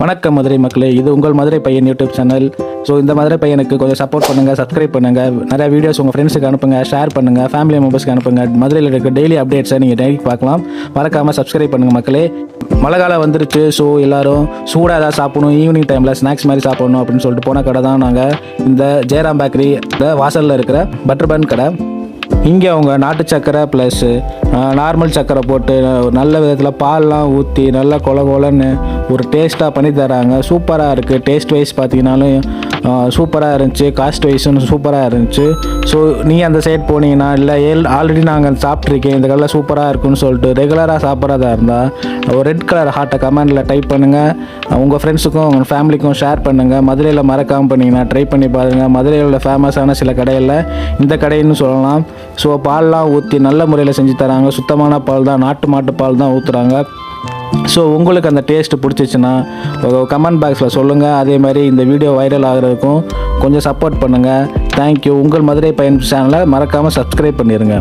வணக்கம் மதுரை மக்களே, இது உங்கள் மதுரை பையன் யூடியூப் சேனல். ஸோ இந்த மதுரை பையனுக்கு கொஞ்சம் சப்போர்ட் பண்ணுங்கள், சப்ஸ்கிரைப் பண்ணுங்கள், நிறைய வீடியோஸ் உங்கள் ஃப்ரெண்ட்ஸுக்கு அனுப்புங்க, ஷேர் பண்ணுங்கள், ஃபேமிலி மெம்பர்ஸ்க்கு அனுப்புங்க. மதுரையில் இருக்க டெய்லி அப்டேட்ஸை நீங்கள் டெய்லி பார்க்கலாம். மறக்காமல் சப்ஸ்கிரைப் பண்ணுங்கள் மக்களே. மழை காலம் வந்துருச்சு. ஸோ எல்லோரும் சூடாக ஏதாவது சாப்பிடணும், ஈவினிங் டைமில் ஸ்நாக்ஸ் மாதிரி சாப்பிடணும் அப்படின்னு சொல்லிட்டு போன கடை தான் நாங்கள் இந்த ஜெயராம் பேக்கரி வாசலில் இருக்கிற பட்டர் பன் கடை. இங்கே அவங்க நாட்டு சக்கரை ப்ளஸ் நார்மல் சக்கரை போட்டு நல்ல விதத்தில் பால்லாம் ஊற்றி நல்லா கொலன்னு ஒரு டேஸ்ட்டாக பண்ணி தராங்க. சூப்பராக இருக்குது. டேஸ்ட் வைஸ் பார்த்தீங்கன்னாலும் சூப்பராக இருந்துச்சு, காஸ்ட் வைஸும் சூப்பராக இருந்துச்சு. ஸோ நீங்கள் அந்த சைட் போனீங்கன்னா இல்லை ஆல்ரெடி நாங்கள் சாப்பிட்ருக்கேன், இந்த கடையில் சூப்பராக இருக்குன்னு சொல்லிட்டு ரெகுலராக சாப்பிட்றதா இருந்தால் ஒரு ரெட் கலர் ஹார்ட்டை கமெண்டில் டைப் பண்ணுங்கள். உங்கள் ஃப்ரெண்ட்ஸுக்கும் உங்கள் ஃபேமிலிக்கும் ஷேர் பண்ணுங்கள். மதுரையில் மறக்காமல் பண்ணிங்கன்னா ட்ரை பண்ணி பாருங்கள். மதுரையில் உள்ள ஃபேமஸான சில கடையில் இந்த கடைன்னு சொல்லலாம். ஸோ பால்லாம் ஊற்றி நல்ல முறையில் செஞ்சு தராங்க. சுத்தமான பால் தான், நாட்டு மாட்டு பால் தான் ஊற்றுறாங்க. ஸோ உங்களுக்கு அந்த டேஸ்ட்டு பிடிச்சிச்சின்னா கமெண்ட் பாக்ஸில் சொல்லுங்கள். அதே மாதிரி இந்த வீடியோ வைரல் ஆகிறதுக்கும் கொஞ்சம் சப்போர்ட் பண்ணுங்கள். தேங்க்யூ. உங்கள் மதுரை பையன் சேனலை மறக்காமல் சப்ஸ்கிரைப் பண்ணிடுங்க.